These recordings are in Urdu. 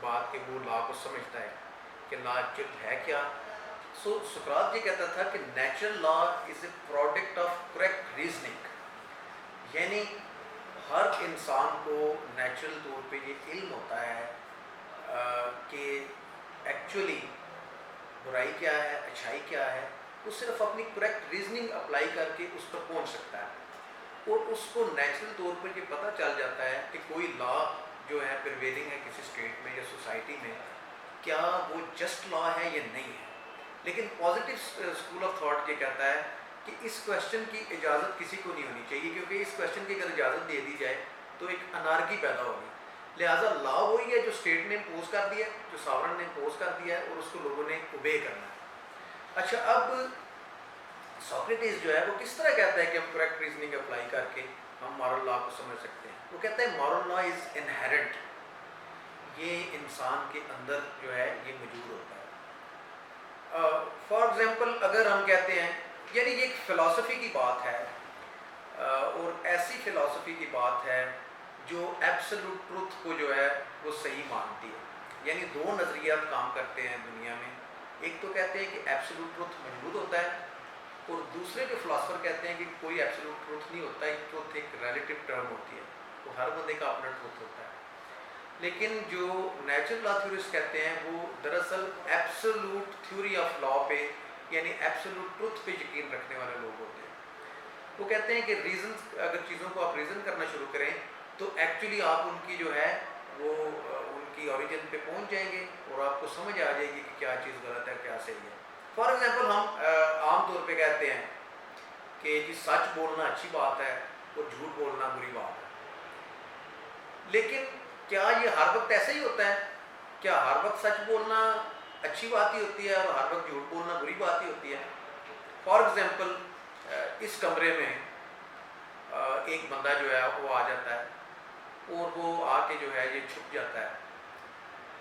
بات کہ وہ لا کو سمجھتا ہے کہ لا ایکچوئل ہے کیا. سو سقراط یہ کہتا تھا کہ natural law is a product of correct reasoning. یعنی ہر انسان کو نیچرل طور پہ یہ علم ہوتا ہے کہ ایکچولی برائی کیا ہے, اچھائی کیا ہے. وہ صرف اپنی کریکٹ ریزننگ اپلائی کر کے اس پر پہنچ سکتا ہے, اور اس کو نیچرل طور پر یہ پتہ چل جاتا ہے کہ کوئی لا جو ہے پریویلنگ ہے کسی اسٹیٹ میں یا سوسائٹی میں, کیا وہ جسٹ لا ہے یا نہیں ہے. لیکن پازیٹیو اسکول آف تھاٹ یہ کہتا ہے کہ اس کویشچن کی اجازت کسی کو نہیں ہونی چاہیے, کیونکہ اس کویشچن کی اگر اجازت دے دی جائے تو ایک انارکی پیدا ہوگی. لہٰذا لا وہی ہے جو اسٹیٹ نے امپوز کر دیا ہے, جو ساورن نے امپوز کر دیا ہے, اور اس کو لوگوں نے اوبے کرنا ہے. اچھا, اب سوکریٹس جو ہے وہ کس طرح کہتا ہے کہ ہم کریکٹ ریزننگ اپلائی کر کے ہم مورل لا کو سمجھ سکتے ہیں. وہ کہتا ہے مورل لا از انہیرنٹ. یہ انسان کے اندر جو ہے یہ موجود ہوتا ہے. فار ایگزامپل اگر ہم کہتے ہیں, یعنی یہ ایک فلاسفی کی بات ہے, اور ایسی فلاسفی کی بات ہے جو ایبسولوٹ ٹروتھ کو جو ہے وہ صحیح مانتی ہے. یعنی دو نظریات کام کرتے ہیں دنیا میں. ایک تو کہتے ہیں کہ ایبسولوٹ ٹروتھ موجود ہوتا ہے, اور دوسرے جو فلاسفر کہتے ہیں کہ کوئی ایبسولوٹ ٹروتھ نہیں ہوتا. ایک ٹروتھ ایک ریلیٹیو ٹرم ہوتی ہے, تو ہر بندے کا اپنا ٹروتھ ہوتا ہے. لیکن جو نیچرل لا تھیورسٹ کہتے ہیں وہ دراصل ایبسولوٹ تھیوری آف لا پہ, یعنی ایبسولوٹ ٹروتھ پہ یقین رکھنے والے لوگ ہوتے ہیں. وہ کہتے ہیں کہ ریزن, اگر چیزوں کو آپ ریزن کرنا شروع کریں تو ایکچولی آپ ان کی جو ہے وہ ان کی اوریجن پہ پہنچ جائیں گے, اور آپ کو سمجھ آ جائے گی کہ کیا چیز غلط ہے کیا صحیح ہے. فار ایگزامپل ہم عام طور پہ کہتے ہیں کہ جی سچ بولنا اچھی بات ہے اور جھوٹ بولنا بری بات ہے. لیکن کیا یہ ہر وقت ایسا ہی ہوتا ہے؟ کیا ہر وقت سچ بولنا اچھی بات ہی ہوتی ہے اور ہر وقت جھوٹ بولنا بری بات ہی ہوتی ہے؟ فار ایگزامپل اس کمرے میں ایک بندہ جو ہے وہ آ جاتا ہے, اور وہ آ کے جو ہے یہ چھپ جاتا ہے,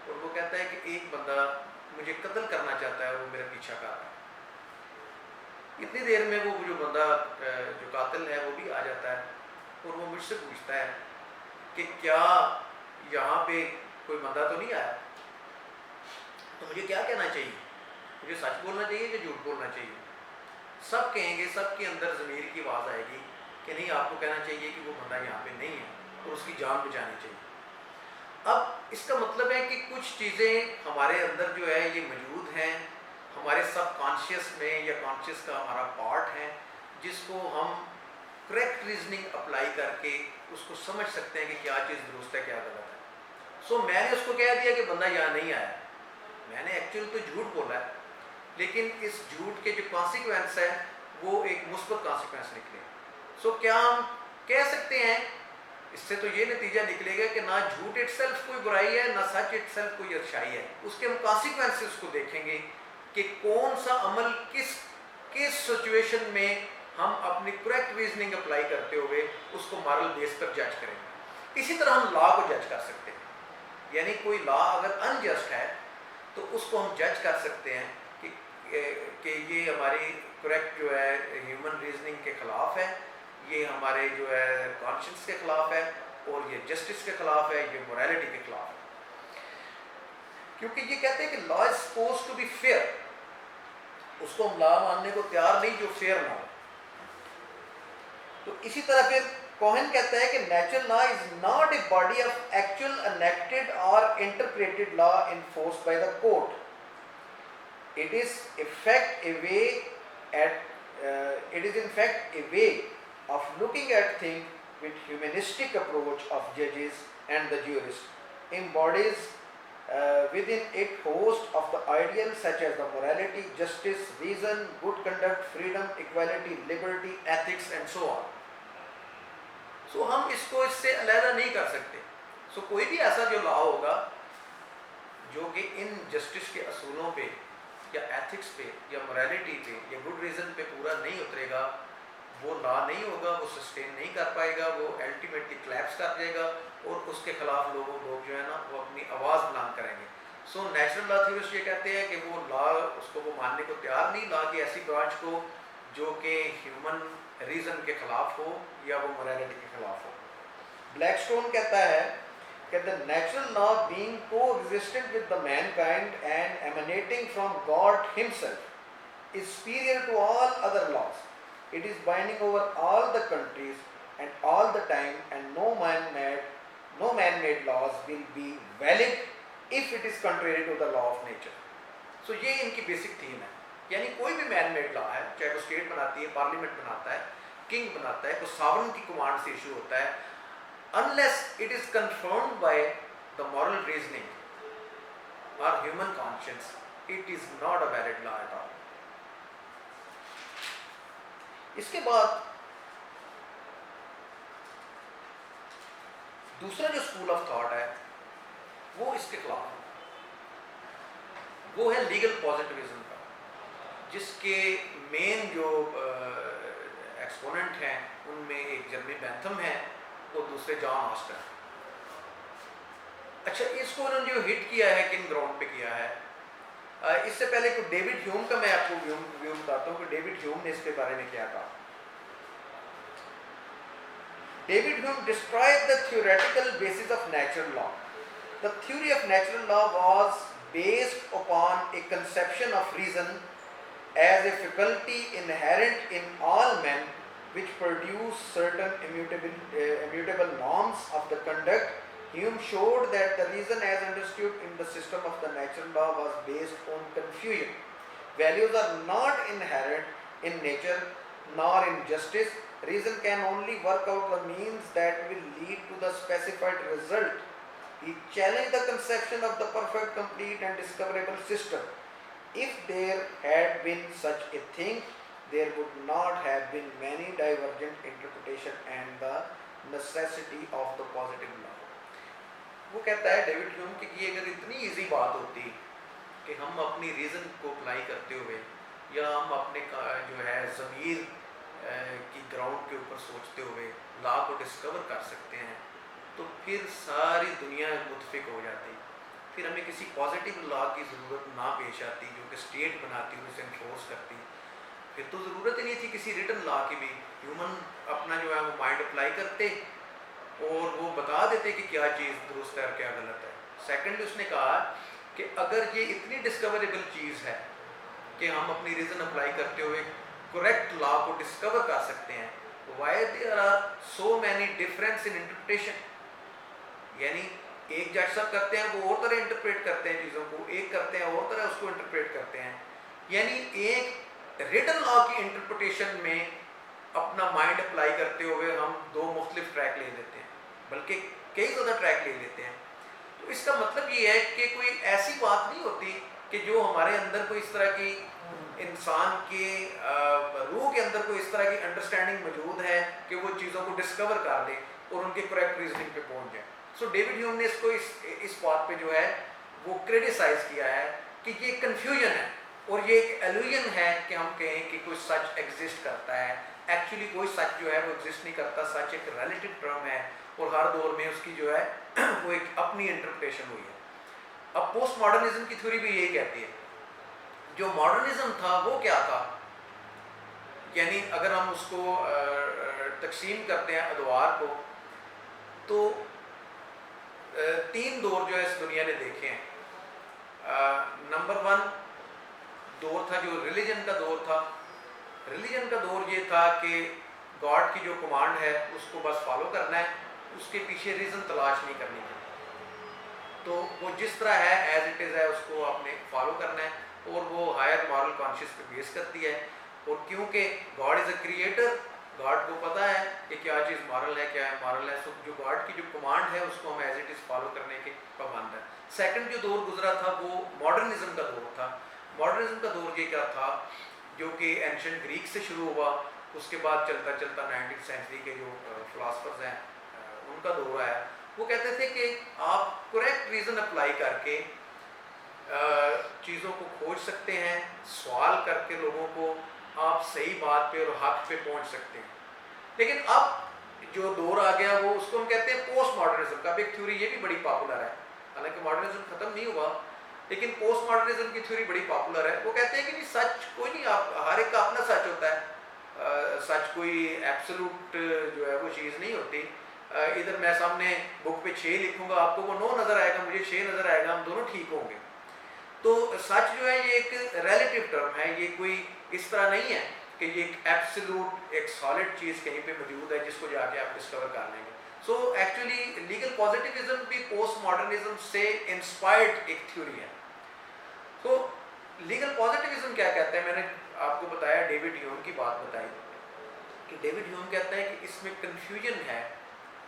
اور وہ کہتا ہے کہ ایک بندہ مجھے قتل کرنا چاہتا ہے, وہ میرا پیچھا کر رہا ہے. اتنی دیر میں وہ جو بندہ جو قاتل ہے وہ بھی آ جاتا ہے, اور وہ مجھ سے پوچھتا ہے کہ کیا یہاں پہ کوئی بندہ تو نہیں آیا, تو مجھے کیا کہنا چاہیے؟ مجھے سچ بولنا چاہیے کہ جھوٹ بولنا چاہیے؟ سب کہیں گے, سب کے اندر ضمیر کی آواز آئے گی کہ نہیں, آپ کو کہنا چاہیے کہ وہ بندہ یہاں پہ نہیں ہے اور اس کی جان بچانی چاہیے. اب اس کا مطلب ہے کہ کچھ چیزیں ہمارے اندر جو ہے یہ موجود ہیں, ہمارے سب کانشیس میں یا کانشیس کا ہمارا پارٹ ہے, جس کو ہم کریکٹ ریزننگ اپلائی کر کے اس کو سمجھ سکتے ہیں کہ کیا چیز درست ہے کیا غلط ہے. سو میں نے اس کو کہہ دیا کہ بندہ یہاں نہیں آیا, میں نے ایکچولی تو جھوٹ بولا ہے, لیکن اس جھوٹ کے جو کانسیکوینس ہے وہ ایک مثبت کانسیکوینس نکلے. سو کیا ہم کہہ سکتے ہیں, اس سے تو یہ نتیجہ نکلے گا کہ نہ جھوٹ اٹ سیلف کوئی برائی ہے, نہ سچ اٹ سیلف کوئی اچھائی ہے. اس کے ہم کانسیکوینسز کو دیکھیں گے کہ کون سا عمل کس سچویشن میں ہم اپنی کریکٹ ریزننگ اپلائی کرتے ہوئے اس کو مارل بیس پر جج کریں گے. اسی طرح ہم لا کو جج کر سکتے ہیں, یعنی کوئی لا اگر انجسٹ ہے تو اس کو ہم جج کر سکتے ہیں کہ یہ ہماری کریکٹ جو ہے ہیومن ریزننگ کے خلاف ہے, یہ ہمارے جو ہے کانشنس کے خلاف ہے, اور یہ جسٹس کے خلاف ہے, یہ مورالٹی کے خلاف ہے. کیونکہ یہ کہتے ہیں کہ law is suppose to be fair, اس کو ہم لا ماننے کو تیار نہیں جو فیئر نہ ہو. تو اسی طرح پھر کوہن کہتا ہے کہ natural law is not a body of actual enacted اور interpreted law enforced by the court. It is in fact a way of looking at things with humanistic approach of judges and the jurist, embodies within it host of the ideals such as the morality, justice, reason, good conduct, freedom, equality, liberty, ethics and so on. So ہم اس کو اس سے علیحدہ نہیں کر سکتے. سو کوئی بھی ایسا جو لا ہوگا جو کہ ان جسٹس کے اصولوں پہ یا ایتھکس پہ یا مورالٹی پہ یا گڈ ریزن پہ پورا نہیں اترے گا, وہ لا نہیں ہوگا, وہ سسٹین نہیں کر پائے گا, وہ الٹیمیٹلی کلیپس کر جائے گا, اور اس کے خلاف لوگ جو ہے نا وہ اپنی آواز بلند کریں گے. سو نیچرل لا تھیورسٹ یہ کہتے ہیں کہ وہ لا اس کو وہ ماننے کو تیار نہیں, لا کی ایسی برانچ کو جو کہ ہیومن ریزن کے خلاف ہو یا وہ مورالٹی کے خلاف ہو. بلیک اسٹون کہتا ہے کہ the natural law being co-existent with the mankind and emanating from God himself is superior to all other laws. It is binding over all the countries and all the time, and no man-made laws will be valid if it is contrary to the law of nature. So یہ ان کی بیسک تھیم ہے. یعنی کوئی بھی مین میڈ لا ہے, چاہے وہ اسٹیٹ بناتی ہے, پارلیمنٹ بناتا ہے, کنگ بناتا ہے, کوئی ساورن کی کمانڈ سے ایشو ہوتا ہے, unless it is confirmed by the moral reasoning or human conscience, it is not a valid law at all. اس کے بعد دوسرا جو اسکول آف تھاٹ ہے وہ اس کے خلاف ہے, وہ ہے لیگل پازیٹیوزم کا, جس کے مین جو ایکسپوننٹ ہیں ان میں ایک جرمی بینتھم ہے اور دوسرے جان آسٹن. اچھا, اس کو انہوں نے جو ہٹ کیا ہے کن گراؤنڈ پہ کیا ہے, اس سے پہلے کوئی ڈیوڈ ہیوم کا میں آپ کو ویو بتاتا ہوں کہ ڈیوڈ ہیوم نے اس کے بارے میں کیا کہا. David Hume described the theoretical basis of natural law. The theory of natural law was based upon a conception of reason as a faculty inherent in all men which produce certain immutable norms of the conduct. Hume showed that the reason as understood in the system of the natural law was based on confusion. Values are not inherent in nature nor in justice. Reason can only work out the means that will lead to the specified result. He challenged the conception of the perfect, complete and discoverable system. If there had been such a thing, there would not have been many divergent interpretations and the necessity of the positive law. وہ کہتا ہے ڈیوڈ ہیوم کہ یہ اگر اتنی ایزی بات ہوتی کہ ہم اپنی ریزن کو اپلائی کرتے ہوئے یا ہم اپنے جو ہے ضمیر کی گراؤنڈ کے اوپر سوچتے ہوئے لا کو ڈسکور کر سکتے ہیں, تو پھر ساری دنیا متفق ہو جاتی, پھر ہمیں کسی پازیٹیو لا کی ضرورت نہ پیش آتی جو کہ اسٹیٹ بناتی اور اسے انفورس کرتی. پھر تو ضرورت ہی نہیں تھی کسی ریٹن لا کی بھی, ہیومن اپنا جو ہے وہ مائنڈ اپلائی کرتے اور وہ بتا دیتے کہ کیا چیز درست ہے اور کیا غلط ہے. سیکنڈ اس نے کہا کہ اگر یہ اتنی ڈسکوریبل چیز ہے کہ ہم اپنی ریزن اپلائی کرتے ہوئے کریکٹ لا کو ڈسکور کر سکتے ہیں, why there are so many difference in interpretation. یعنی ایک جج صاحب کرتے ہیں وہ اور طرح انٹرپریٹ کرتے ہیں چیزوں کو, ایک کرتے ہیں اور طرح اس کو انٹرپریٹ کرتے ہیں. یعنی ایک ریٹن لا کی انٹرپریٹیشن میں اپنا مائنڈ اپلائی کرتے ہوئے ہم دو مختلف ٹریک لے لیتے ہیں, بلکہ کئی زیادہ ٹریک لے لیتے ہیں. تو اس کا مطلب یہ ہے کہ کوئی ایسی بات نہیں ہوتی کہ جو ہمارے اندر کوئی اس طرح کی انسان کے روح کے اندر کوئی اس طرح کی انڈرسٹینڈنگ موجود ہے کہ وہ چیزوں کو ڈسکور کر لے اور ان کے کریکٹ ریزننگ پہ پہنچ جائے. سو ڈیوڈ ہیوم نے اس کو اس بات پہ جو ہے وہ کریٹیسائز کیا ہے کہ یہ کنفیوژن ہے اور یہ ایک ایلوژن ہے کہ ہم کہیں کہ کوئی سچ ایگزسٹ کرتا ہے. ایکچولی کوئی سچ جو ہے وہ ایگزسٹ نہیں کرتا, سچ ایک ریلیٹیو ٹرم ہے اور ہر دور میں اس کی جو ہے وہ ایک اپنی انٹرپریٹیشن ہوئی ہے. اب پوسٹ ماڈرنزم کی تھیوری بھی یہی کہتی ہے. جو ماڈرنزم تھا وہ کیا تھا, یعنی اگر ہم اس کو تقسیم کرتے ہیں ادوار کو, تو تین دور جو ہے اس دنیا نے دیکھے ہیں. نمبر 1 دور تھا جو ریلیجن کا دور تھا. ریلیجن کا دور یہ تھا کہ گاڈ کی جو کمانڈ ہے اس کو بس فالو کرنا ہے, اس کے پیچھے ریزن تلاش نہیں کرنی ہے, تو وہ جس طرح ہے ایز اٹ از ہے اس کو آپ نے فالو کرنا ہے, اور وہ ہائر مارل کانشیس پہ بیس کرتی ہے. اور کیونکہ God is a creator, God کو پتہ ہے کہ کیا چیز مارل ہے کیا ہے مارل ہے, سو جو گاڈ کی جو کمانڈ ہے اس کو ہم ایز اٹ از فالو کرنے کے پابند ہیں. سیکنڈ جو دور گزرا تھا وہ ماڈرنزم کا دور تھا. ماڈرنزم کا دور یہ کیا تھا, جو کہ اینشنٹ گریک سے شروع ہوا, اس کے بعد چلتا چلتا 19th سینچری کے جو فلاسفرز ہیں ان کا دور آیا. وہ کہتے تھے کہ آپ کریکٹ ریزن اپلائی کر کے چیزوں کو کھوج سکتے ہیں, سوال کر کے لوگوں کو آپ صحیح بات پہ اور حق پہ پہنچ سکتے ہیں. لیکن اب جو دور آ گیا وہ اس کو ہم کہتے ہیں پوسٹ ماڈرنزم کا. اب ایک تھیوری یہ بھی بڑی پاپولر ہے, حالانکہ ماڈرنزم ختم نہیں ہوا لیکن پوسٹ ماڈرنزم کی تھیوری بڑی پاپولر ہے. وہ کہتے ہیں کہ نہیں سچ کوئی نہیں, آپ ہر ایک کا اپنا سچ ہوتا ہے, سچ کوئی ایبسولوٹ جو ہے وہ چیز نہیں ہوتی. ادھر میں سامنے بک پہ 6 لکھوں گا، آپ کو وہ 9 نظر آئے گا، مجھے 6 نظر آئے گا، ہم دونوں ٹھیک ہوں گے. تو سچ جو ہے یہ ایک ریلیٹیو ٹرم ہے، یہ کوئی اس طرح نہیں ہے کہ یہ ایک ایبسلوٹ ایک سالڈ چیز کہیں پہ موجود ہے جس کو جا کے آپ ڈسکور کر لیں گے. سو ایکچولی لیگل پازیٹیوزم بھی پوسٹ ماڈرنزم سے انسپائرڈ ایک تھیوری ہے. تو لیگل پازیٹیوزم کیا کہتا ہے؟ میں نے آپ کو بتایا، ڈیوڈ ہیوم کی بات بتائی کہ ڈیوڈ ہیوم کہتا ہے کہ اس میں کنفیوژن ہے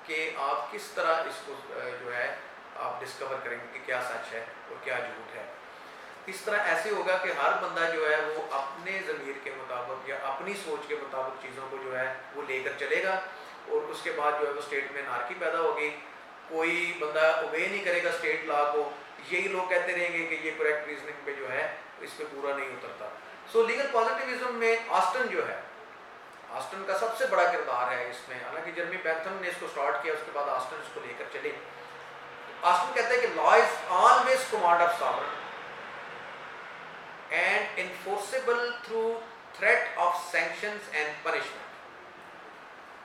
کہ آپ کس طرح اس کو جو ہے آپ ڈسکور کریں گے کہ کیا سچ ہے اور کیا جھوٹ ہے. اس طرح ایسے ہوگا کہ ہر بندہ جو ہے وہ اپنے ضمیر کے مطابق یا اپنی سوچ کے مطابق چیزوں کو جو ہے وہ لے کر چلے گا، اور اس کے بعد جو ہے وہ اسٹیٹ میں انارکی پیدا ہوگی. کوئی بندہ اوبے نہیں کرے گا اسٹیٹ لا کو، یہی لوگ کہتے رہیں گے کہ یہ کریکٹ ریزننگ پہ جو ہے اس پہ پورا نہیں اترتا. سو لیگل پازیٹیوزم میں آسٹن جو ہے، آسٹن کا سب سے بڑا کردار ہے اس میں. حالانکہ جرمی بینتھم نے اس کو سٹارٹ کیا، اس کے بعد آسٹن اس کو لے کر چلے. آسٹن کہتا ہے کہ law is always command of sovereign and enforceable through threat of sanctions and punishment.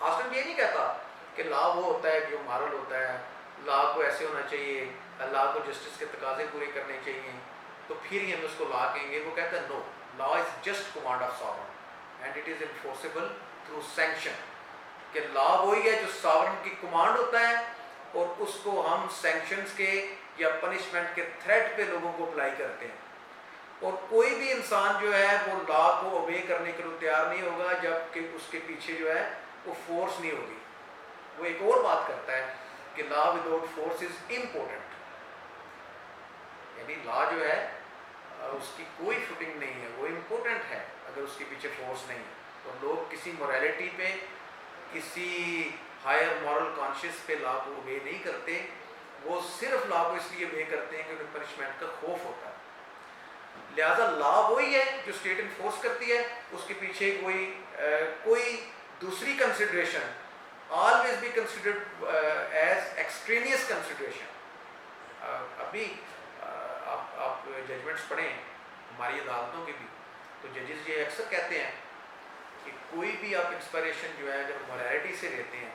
Austin یہ نہیں کہتا کہ لا وہ ہوتا ہے جو مارل ہوتا ہے، لا کو ایسے ہونا چاہیے، لا کو جسٹس کے تقاضے پورے کرنے چاہیے تو پھر ہی ہم اس کو لا کہیں گے. وہ کہتا ہے no, law is just command of sovereign and it is enforceable through sanction. کہ لا وہی ہے جو ساورن کی کمانڈ ہوتا ہے اور اس کو ہم سینکشنز کے یا پنشمنٹ کے تھریٹ پہ لوگوں کو اپلائی کرتے ہیں. اور کوئی بھی انسان جو ہے وہ لا کو اوبے کرنے کے لیے تیار نہیں ہوگا جب کہ اس کے پیچھے جو ہے وہ فورس نہیں ہوگی. وہ ایک اور بات کرتا ہے کہ لا وداؤٹ فورس از امپورٹنٹ، یعنی لا جو ہے اس کی کوئی فوٹنگ نہیں ہے، وہ امپورٹنٹ ہے اگر اس کے پیچھے فورس نہیں ہے. اور لوگ کسی مورالٹی پہ، کسی ہائر مورل کانشیس پہ لا کو اوبے نہیں کرتے، وہ صرف لا کو اس لیے اوبے کرتے ہیں کہ انہیں پنشمنٹ کا خوف ہوتا ہے. لہٰذا لا وہی ہے جو اسٹیٹ انفورس کرتی ہے، اس کے پیچھے کوئی دوسری consideration always be considered as extraneous consideration. ابھی آپ ججمنٹس پڑھیں ہماری عدالتوں کے بھی، تو ججز یہ اکثر کہتے ہیں کہ کوئی بھی آپ انسپائریشن جو ہے جب مورالٹی سے لیتے ہیں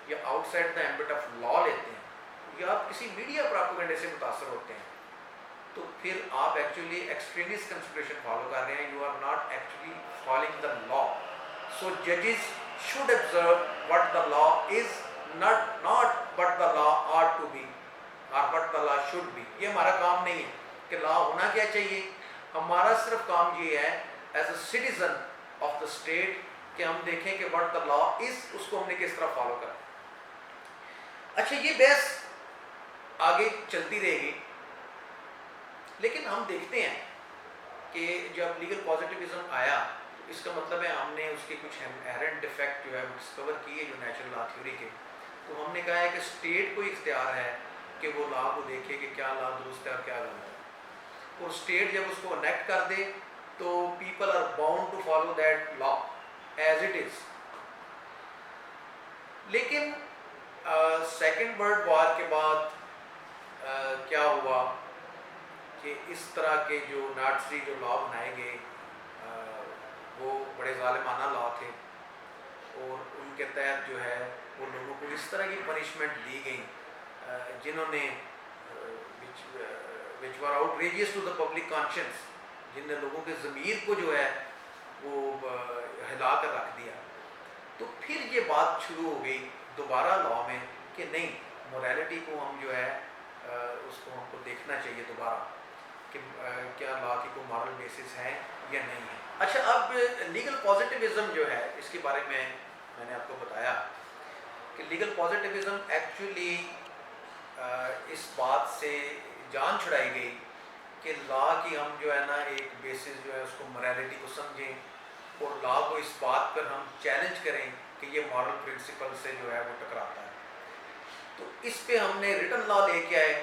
یا out side the ambit of law لیتے ہیں یا آپ کسی میڈیا پراپیگنڈے سے متاثر ہوتے ہیں، تو پھر آپ ایکچولی ایکسٹرینیس کنسیڈریشن فالو کر رہے ہیں. You are not actually following the law. So ججز should observe what the law is, not what the law ought to be or what the law should be. یہ ہمارا کام نہیں ہے کہ لا ہونا کیا چاہیے. ہمارا صرف کام یہ ہے as a citizen of the state کہ ہم دیکھیں کہ what the law is اس کو ہم نے کس طرح فالو کرنا. اچھا، یہ بحث آگے چلتی رہے گی، لیکن ہم دیکھتے ہیں کہ جب لیگل پازیٹیوزم آیا تو اس کا مطلب ہے ہم نے اس کے کچھ انہیرنٹ ڈیفیکٹ جو ہے وہ ڈسکور کیے جو نیچرل لا تھیوری کے. تو ہم نے کہا ہے کہ اسٹیٹ کو اختیار ہے کہ وہ لا کو دیکھے کہ کیا لا درست ہے اور کیا غلط ہے، اور اسٹیٹ جب اس کو انیکٹ کر دے تو people are bound to follow that law as it is. لیکن سیکنڈ ورلڈ وار کے بعد کیا ہوا کہ اس طرح کے جو ناٹسی جو لا بنائے گئے وہ بڑے ظالمانہ لا تھے، اور ان کے تحت جو ہے وہ لوگوں کو اس طرح کی پنشمنٹ دی گئی جنہوں نے which were outrageous to the public conscience، جن نے لوگوں کے ضمیر کو جو ہے وہ ہلا کر رکھ دیا. تو پھر یہ بات شروع ہو گئی دوبارہ لا میں کہ نہیں، مورالٹی کو ہم جو ہے اس کو ہم کو دیکھنا چاہیے دوبارہ کہ کیا لا کی کوئی مارل بیسس ہے یا نہیں ہے. اچھا، اب لیگل پازیٹیوزم جو ہے اس کے بارے میں نے آپ کو بتایا کہ لیگل پازیٹیوزم ایکچولی اس بات سے جان چھڑائی گئی کہ لا کی ہم جو ہے نا ایک بیسس جو ہے اس کو مورالٹی کو سمجھیں اور لا کو اس بات پر ہم چیلنج کریں کہ یہ مارل پرنسپل سے جو ہے وہ ٹکراتا ہے. تو اس پہ ہم نے ریٹن لا لے کے آئے.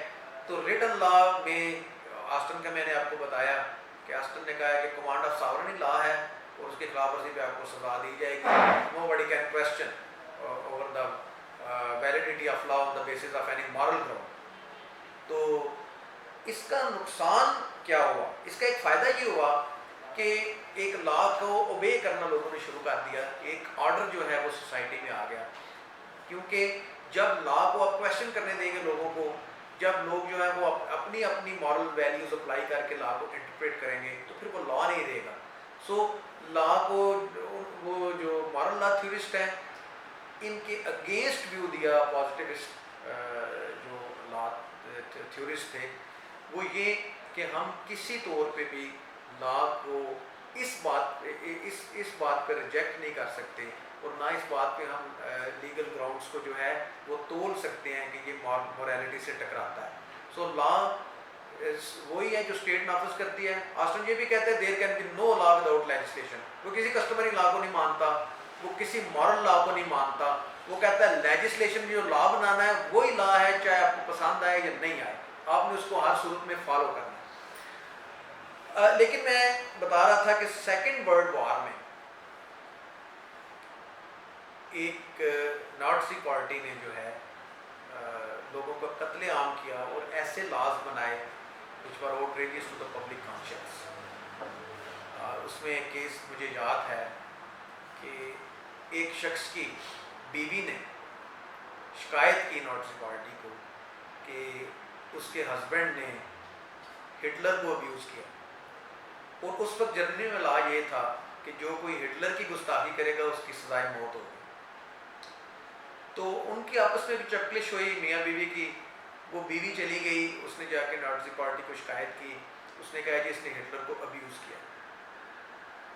تو ریٹن لا میں آسٹن کا میں نے آپ کو بتایا کہ آسٹن نے کہا ہے کہ کمانڈ آف ساورن لا ہے اور اس کی خلاف ورزی پہ آپ کو سزا دی جائے گی. Nobody can question over the validity of law on the basis of any moral ground. تو اس کا نقصان کیا ہوا؟ اس کا ایک فائدہ یہ ہوا کہ ایک لا کو اوبے کرنا لوگوں نے شروع کر دیا. ایک آرڈر جو ہے وہ سوسائٹی میں آ گیا، کیونکہ جب لا کو آپ کویشچن کرنے دیں گے لوگوں کو، جب لوگ جو ہے وہ اپنی اپنی مورل ویلیوز اپلائی کر کے لا کو انٹرپریٹ کریں گے تو پھر وہ لا نہیں رہے گا. سو لا کو وہ جو مورل لا تھیورسٹ ہیں ان کے اگینسٹ ویو دیا پازیٹیوسٹ جو لا تھیورسٹ تھے وہ یہ کہ ہم کسی طور پہ بھی لا کو اس بات پہ ریجیکٹ نہیں کر سکتے اور نہ اس بات پہ ہم لیگل گراؤنڈس کو جو ہے وہ تول سکتے ہیں کہ یہ مورالٹی سے ٹکراتا ہے. سو لا وہی ہے جو اسٹیٹ نافذ کرتی ہے. آسٹن یہ بھی کہتے ہیں there can be no law without legislation. وہ کسی کسٹمری لا کو نہیں مانتا، وہ کسی مورل لا کو نہیں مانتا. وہ کہتا ہے لیجسلیشن جو لا بنانا ہے وہی لا ہے، چاہے آپ کو پسند آئے یا نہیں آئے، آپ نے اس کو ہر صورت میں فالو کرنا ہے. لیکن میں بتا رہا تھا کہ سیکنڈ ورلڈ وار میں ایک نازی پارٹی نے جو ہے لوگوں کا قتل عام کیا اور ایسے لاز بنائے which were outrageous to the public conscience. اس میں ایک کیس مجھے یاد ہے کہ ایک شخص کی بیوی نے شکایت کی نازی پارٹی کو کہ اس کے ہسبینڈ نے ہٹلر کو ابیوز کیا، اور اس وقت جرمنی میں لا یہ تھا کہ جو کوئی ہٹلر کی گستاخی کرے گا اس کی سزائے موت ہوگی. تو ان کی آپس میں بھی چکلش ہوئی میاں بیوی کی. وہ بیوی چلی گئی، اس نے جا کے نازی پارٹی کو شکایت کی، اس نے کہا کہ اس نے ہٹلر کو ابیوز کیا.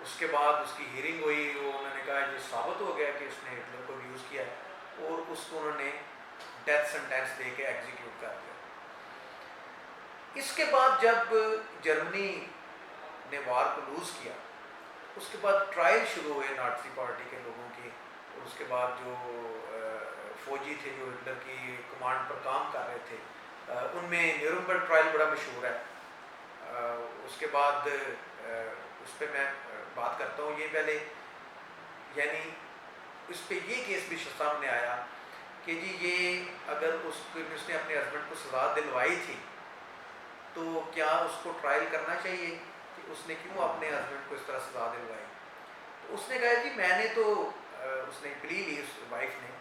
اس کے بعد اس کی ہیئرنگ ہوئی، انہوں نے کہا یہ ثابت ہو گیا کہ اس نے ہٹلر کو ابیوز کیا ہے، اور اس کو انہوں نے ڈیتھ سینٹینس دے کے ایگزیکیوٹ کر دیا. اس کے بعد جب جرمنی نے وار کو لوز کیا، اس کے بعد ٹرائل شروع ہوئے نازی پارٹی کے لوگوں کی، اور اس کے بعد جو فوجی تھے جو ہٹلر کی کمانڈ پر کام کر رہے تھے ان میں نیورنبرگ ٹرائل بڑا مشہور ہے. اس کے بعد اس پہ میں بات کرتا ہوں. یہ پہلے یعنی اس پہ یہ کیس بھی سامنے آیا کہ جی یہ اگر اس نے اپنے ہسبینڈ کو سزا دلوائی تھی تو کیا اس کو ٹرائل کرنا چاہیے کہ اس نے کیوں اپنے ہسبینڈ کو اس طرح سزا دلوائی. تو اس نے کہا جی میں نے تو اس نے پلی لی اس وائف نے،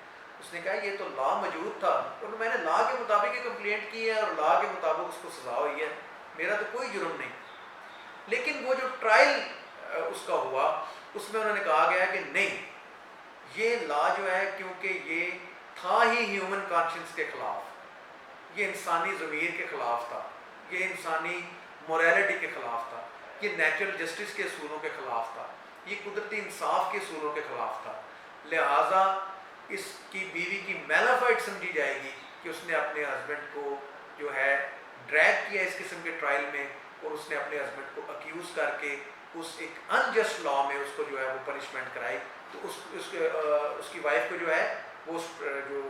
اس نے کہا یہ تو لا موجود تھا اور میں نے لا کے مطابق یہ کمپلینٹ کی ہے اور لا کے مطابق اس کو سزا ہوئی ہے، میرا تو کوئی جرم نہیں. لیکن وہ جو ٹرائل اس کا ہوا اس میں انہوں نے کہا گیا کہ نہیں، یہ لا جو ہے کیونکہ یہ تھا ہی ہیومن کانشنس کے خلاف، یہ انسانی ضمیر کے خلاف تھا، یہ انسانی موریلٹی کے خلاف تھا، یہ نیچرل جسٹس کے اصولوں کے خلاف تھا، یہ قدرتی انصاف کے اصولوں کے خلاف تھا. لہٰذا اس کی بیوی کی میلافائٹ سمجھی جائے گی کہ اس نے اپنے ہسبینڈ کو جو ہے ڈریگ کیا اس قسم کے ٹرائل میں، اور اس نے اپنے ہسبینڈ کو اکیوز کر کے اس ایک انجسٹ لا میں اس کو جو ہے وہ پنشمنٹ کرائی. تو اس کی وائف کو جو ہے وہ جو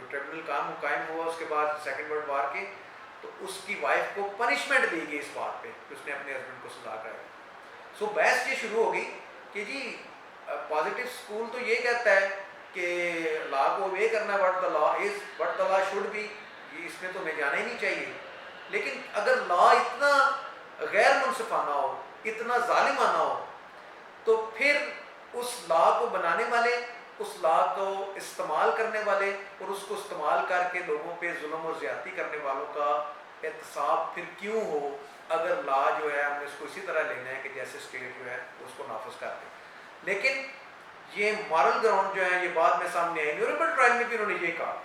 ٹریبونل قائم ہوا اس کے بعد سیکنڈ ورلڈ وار کے، تو اس کی وائف کو پنشمنٹ دی گئی اس بات پہ کہ اس نے اپنے ہسبینڈ کو سزا کرائی. سو بحث یہ شروع ہو گئی کہ جی پازیٹیو اسکول تو یہ کہتا ہے کہ لا کو اوبے کرنا ہے، what the law is what the law should be, یہ اس میں تو ہمیں جانا ہی نہیں چاہیے. لیکن اگر لا اتنا غیر منصفانہ ہو، اتنا ظالمانہ ہو، تو پھر اس لا کو بنانے والے، اس لا کو استعمال کرنے والے اور اس کو استعمال کر کے لوگوں پہ ظلم اور زیادتی کرنے والوں کا احتساب پھر کیوں ہو، اگر لا جو ہے ہم نے اس کو اسی طرح لینا ہے کہ جیسے اسٹیٹ جو ہے اس کو نافذ کر دے. لیکن یہ مارل گراؤنڈ جو ہے یہ بعد میں سامنے آئی. نیورنبرگ ٹرائل میں بھی انہوں نے یہ کہا،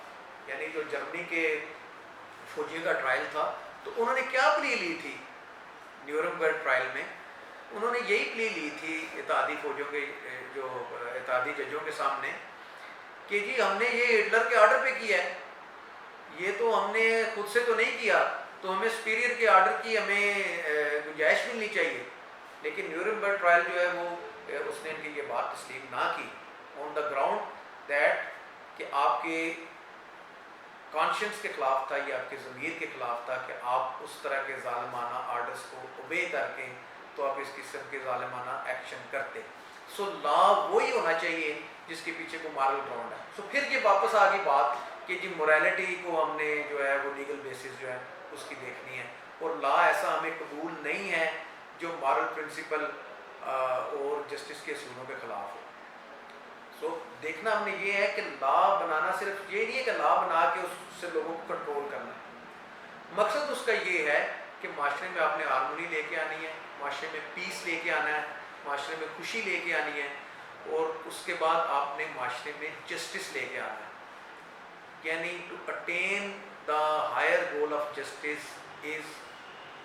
یعنی جو جرمنی کے فوجیوں کا ٹرائل تھا تو انہوں نے کیا پلی لی تھی نیورنبرگ ٹرائل میں، انہوں نے یہی پلی لی تھی اتحادی فوجوں کے جو اتحادی ججوں کے سامنے کہ جی ہم نے یہ ہٹلر کے آرڈر پہ کیا ہے، یہ تو ہم نے خود سے تو نہیں کیا، تو ہمیں سپیریئر کے آرڈر کی ہمیں گنجائش ملنی چاہیے. لیکن نیورنبرگ ٹرائل جو ہے وہ اس نے ان کی یہ بات تسلیم نہ کی آن دا گراؤنڈ دیٹ کہ آپ کے کانشنس کے خلاف تھا، یہ آپ کے ضمیر کے خلاف تھا کہ آپ اس طرح کے ظالمانہ آرڈرز کو اوبے کر کے تو آپ اس قسم کے ظالمانہ ایکشن کرتے. سو لا وہی ہونا چاہیے جس کے پیچھے کو مارل گراؤنڈ ہے. سو پھر یہ واپس آ گئی بات کہ جی موریلٹی کو ہم نے جو ہے وہ لیگل بیسس جو ہے اس کی دیکھنی ہے، اور لا ایسا ہمیں قبول نہیں ہے جو مارل پرنسپل اور جسٹس کے اصولوں کے خلاف ہو. سو دیکھنا ہم نے یہ ہے کہ لا بنانا صرف یہ نہیں ہے کہ لا بنا کے اس سے لوگوں کو کنٹرول کرنا ہے. مقصد اس کا یہ ہے کہ معاشرے میں آپ نے ہارمونی لے کے آنی ہے, معاشرے میں پیس لے کے آنا ہے, معاشرے میں خوشی لے کے آنی ہے, اور اس کے بعد آپ نے معاشرے میں جسٹس لے کے آنا ہے. یعنی to attain the higher goal of justice is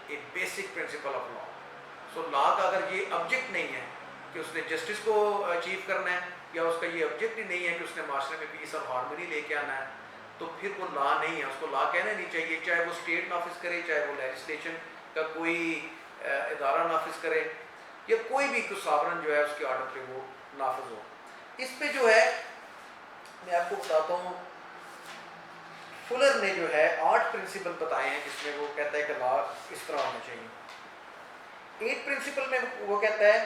a basic principle of law. So law کا اگر یہ آبجیکٹ نہیں ہے کہ اس نے جسٹس کو اچیو کرنا ہے, یا اس کا یہ آبجیکٹ ہی نہیں ہے کہ اس نے معاشرے میں پیس اور ہارمونی لے کے آنا ہے, تو پھر وہ لا نہیں ہے. اس کو لا کہنا نہیں چاہیے, چاہے وہ اسٹیٹ نافذ کرے, چاہے وہ لیجسلیشن کا کوئی ادارہ نافذ کرے, یا کوئی بھی کوئی ساورن جو ہے اس کے آرڈر پہ وہ نافذ ہو. اس پہ جو ہے میں آپ کو بتاتا ہوں, فلر نے جو ہے 8 پرنسپل بتائے ہیں جس میں وہ کہتا ہے کہ لا اس طرح ہونا چاہیے. 8 پرنسپل میں وہ کہتا ہے,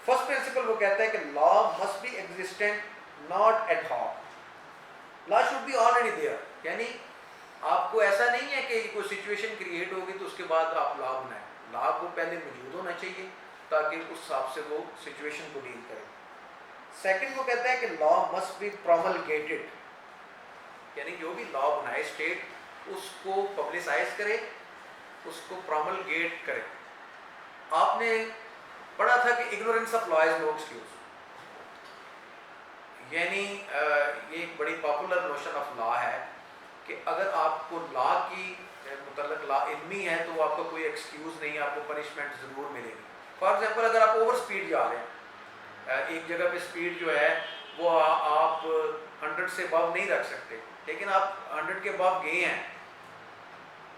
فرسٹ پرنسپل وہ کہتا ہے کہ law must be existent not ad hoc. Law should be already there. یعنی آپ کو ایسا نہیں ہے کہ کوئی سچویشن کریٹ ہوگی تو اس کے بعد آپ لا بنائیں. لا کو پہلے موجود ہونا چاہیے تاکہ اس حساب سے وہ سچویشن کو ڈیل کرے. سیکنڈ وہ کہتا ہے کہ لا مسٹ بی پروملگیٹڈ. یعنی جو بھی لا بنائے اسٹیٹ اس کو پبلسائز کرے, اس کو پروملگیٹ کرے. آپ نے پڑھا تھا کہ ignorance of law is no excuse. یعنی یہ ایک بڑی پاپولر نوشن آف لا ہے کہ اگر آپ کو لا کی متعلق لا علمی ہے تو آپ کا کوئی ایکسکیوز نہیں ہے, آپ کو پنشمنٹ ضرور ملے گی. فار ایگزامپل اگر آپ اوور اسپیڈ جا رہے ہیں, ایک جگہ پہ اسپیڈ جو ہے وہ آپ 100 سے ابو نہیں رکھ سکتے, لیکن آپ 100 کے ابو گئے ہیں,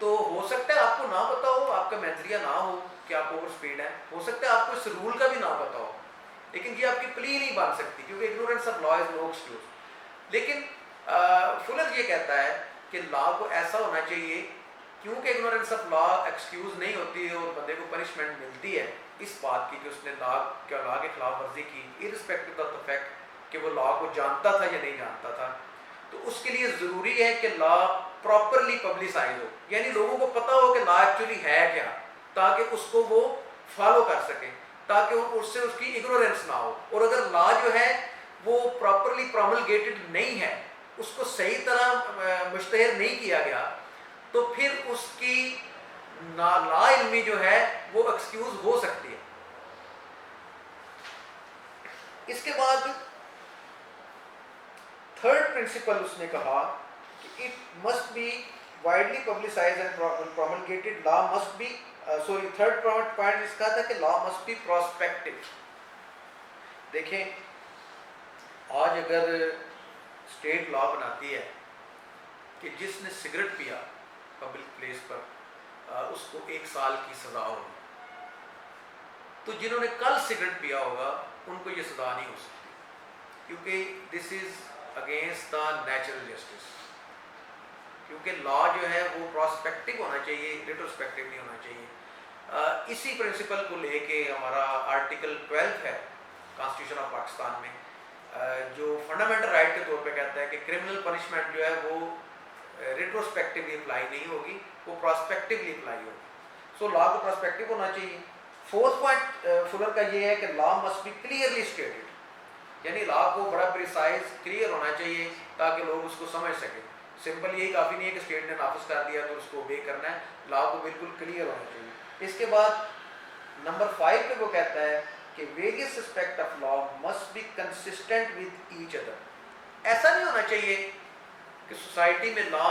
تو ہو سکتا ہے آپ کو نہ پتا ہو, آپ کا منظریہ نہ ہو کہ آپ اوور اسپیڈ ہے, ہو سکتا ہے آپ کو اس رول کا بھی نہ پتا ہو, لیکن یہ آپ کی پلی نہیں بن سکتی کیونکہ ignorance of law is no excuse. لیکن فلر یہ کہتا ہے کہ لا کو ایسا ہونا چاہیے, کیونکہ اگنورینس آف لا ایکسکیوز نہیں ہوتی ہے اور بندے کو پنشمنٹ ملتی ہے اس بات کی کہ اس نے لا کے خلاف ورزی کی, ارسپیکٹو آف دا فیکٹ کہ وہ لا کو جانتا تھا یا نہیں جانتا تھا. تو اس کے لیے ضروری ہے کہ لا پراپرلی پبلسائز ہو, یعنی لوگوں کو پتا ہو کہ لا ایکچولی ہے کیا, تاکہ اس کو وہ فالو کر سکیں, تاکہ اس سے اس کی اگنورینس نہ ہو. اور اگر لا جو ہے وہ پراپرلی پروملگیٹڈ نہیں ہے, اس کو صحیح طرح مشتہر نہیں کیا گیا, تو پھر اس کی لا علمی جو ہے وہ ایکسکیوز ہو سکتی ہے. اس کے بعد تھرڈ پرنسپل اس نے کہا کہ it must be widely publicised and promulgated. Law must be third point اس کا تھا کہ لا مسٹ بی پراسپیکٹو. دیکھیں آج اگر اسٹیٹ لا بناتی ہے کہ جس نے سگریٹ پیا پبلک پلیس پر اس کو 1 سال کی سزا ہوگی, تو جنہوں نے کل سگریٹ پیا ہوگا ان کو یہ سزا نہیں ہو سکتی, کیونکہ this is against the natural justice. کیونکہ لا جو ہے وہ پراسپیکٹو ہونا چاہیے, ریٹروسپیکٹو نہیں ہونا چاہیے. اسی پرنسپل کو لے کے ہمارا آرٹیکل 12 ہے کانسٹیٹیوشن آف پاکستان میں, جو فنڈامنٹل رائٹ کے طور پہ کہتا ہے کہ کرمنل پنشمنٹ جو ہے وہ ریٹروسپیکٹولی اپلائی نہیں ہوگی, وہ پراسپیکٹولی اپلائی ہوگی. سو لا کو پراسپیکٹو ہونا چاہیے. فورتھ پوائنٹ فلر کا یہ ہے کہ law must be clearly stated. یعنی لا کو بڑا پریسائز کلیئر ہونا چاہیے تاکہ لوگ اس کو سمجھ سکیں. سمپل یہی کافی نہیں ہے کہ اسٹیٹ نے نافذ کر دیا تو اس کو اوبے کرنا ہے, لا کو بالکل کلیئر ہونا چاہیے. اس کے بعد نمبر 5 پہ وہ کہتا ہے کہ various aspect of law must be consistent with each other. ایسا نہیں ہونا چاہیے کہ سوسائٹی میں لا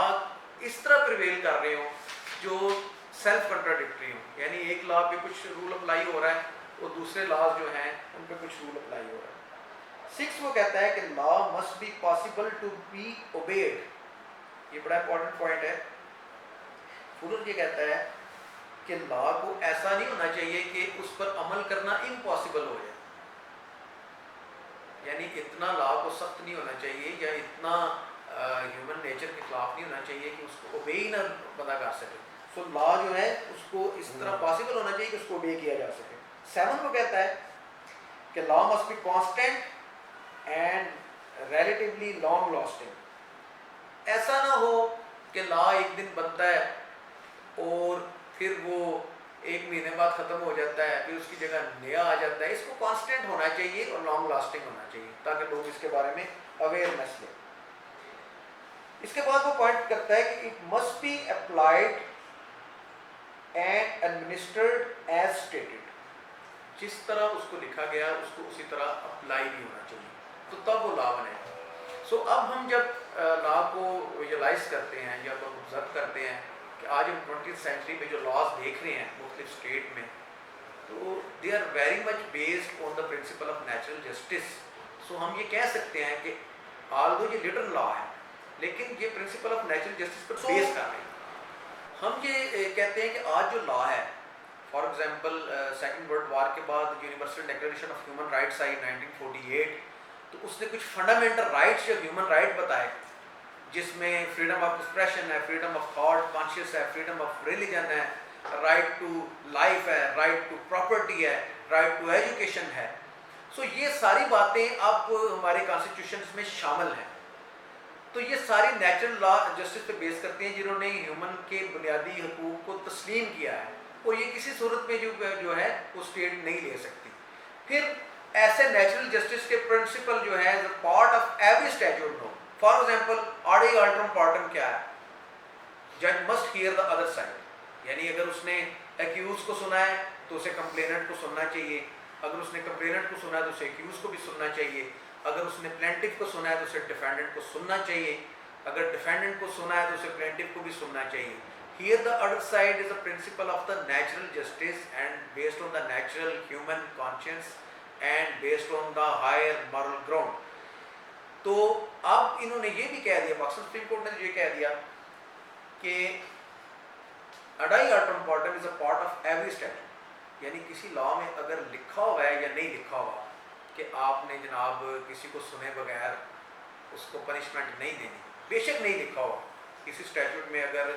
اس طرح پریویل کر رہے ہوں جو سیلف کنٹراڈکٹری ہوں, یعنی ایک لا پہ کچھ رول اپلائی ہو رہا ہے اور دوسرے لاز جو ہیں ان پہ کچھ رول اپلائی ہو رہا ہے. 6 وہ کہتا ہے کہ law must be possible to be obeyed. یہ بڑا امپورٹنٹ پوائنٹ ہے. فلر یہ کہتا ہے کہ لا کو ایسا نہیں ہونا چاہیے کہ اس پر عمل کرنا امپاسبل ہو جائے, یعنی اتنا لا کو سخت نہیں ہونا چاہیے یا اتنا ہیومن نیچر کے خلاف نہیں ہونا چاہیے کہ اس کو اوبے ہی نہ بندہ کر سکے. سو لا جو ہے اس کو اس طرح پاسبل ہونا چاہیے کہ اس کو اوبے کیا جا سکے. 7 وہ کہتا ہے کہ law must be constant and relatively long lasting. ایسا نہ ہو کہ لا ایک دن بنتا ہے اور پھر وہ ایک مہینے بعد ختم ہو جاتا ہے، پھر اس کی جگہ نیا آ جاتا ہے. اس کو کانسٹنٹ ہونا چاہیے اور لانگ لاسٹنگ ہونا چاہیے تاکہ لوگ اس کے بارے میں اویئرنیس لیں. اس کے بعد وہ پوائنٹ کرتا ہے کہ it must be applied and administered as stated. جس طرح اس کو لکھا گیا اس کو اسی طرح اپلائی بھی ہونا چاہیے، تو تب وہ لا بنے گا. سو اب ہم جب لا کو ویژلائز کرتے ہیں یا ہم آبزرو کرتے ہیں کہ آج ہم 20th سینچری میں جو لاز دیکھ رہے ہیں مختلف اسٹیٹ میں، تو they are very much based on the principle of natural justice. So ہم یہ کہہ سکتے ہیں کہ آلدو یہ لٹل لا ہے لیکن یہ پرنسپل آف نیچرل جسٹس پر بیس کر رہے ہیں. ہم یہ کہتے ہیں کہ آج جو لا ہے، for example second world war کے بعد universal declaration of human rights آئی 1948، تو اس نے کچھ فنڈامنٹل رائٹس یا ہیومن رائٹ بتائے جس میں فریڈم آف ایکسپریشن ہے، فریڈم آف تھاٹ کانشیس ہے، فریڈم آف ریلیجن ہے، رائٹ ٹو لائف ہے، رائٹ ٹو پراپرٹی ہے، رائٹ ٹو ایجوکیشن ہے. سو یہ ساری باتیں اب ہمارے کانسٹیٹیوشنز میں شامل ہیں. تو یہ ساری نیچرل لا جسٹس پہ بیس کرتے ہیں جنہوں نے ہیومن کے بنیادی حقوق کو تسلیم کیا ہے، اور یہ کسی صورت میں جو ہے وہ اسٹیٹ نہیں لے سکتی. پھر ایسے نیچرل جسٹس کے پرنسپل جو ہے part of every statute no. For example آڈی آلٹرم پارٹم کیا ہے؟ جج must hear the other side. یعنی اگر اس نے ایکیوز کو سنا ہے تو اسے کمپلیننٹ کو سننا چاہیے، اگر اس نے کمپلیننٹ کو سنا ہے تو اسے ایکیوز کو بھی سننا چاہیے، اگر اس نے پلینٹف کو سنا ہے تو اسے ڈیفینڈنٹ کو سننا چاہیے، اگر ڈیفینڈنٹ کو سنا ہے تو اسے پلینٹف کو بھی سننا چاہیے. Here the other side is a principle of the natural justice and based on the natural human conscience and based on the higher moral ground. تو اب انہوں نے یہ بھی کہہ دیا، پاکستان سپریم کورٹ نے یہ کہہ دیا کہ اڈائی آلٹرم پارٹم is a part of every statute. یعنی کسی لا میں اگر لکھا ہوا ہے یا نہیں لکھا ہوا کہ آپ نے جناب کسی کو سنے بغیر اس کو پنشمنٹ نہیں دینی، بے شک نہیں لکھا ہوا کسی اسٹیچوٹ میں، اگر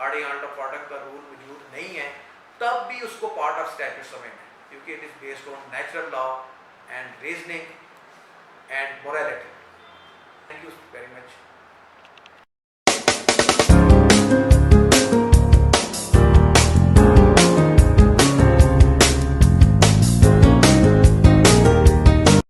آڈی آلٹرم پارٹم کا رول موجود نہیں ہے تب بھی اس کو پارٹ آف اسٹیچوٹ سمجھنا ہے، کیونکہ it is based on natural law and reasoning and morality. Thank you very much.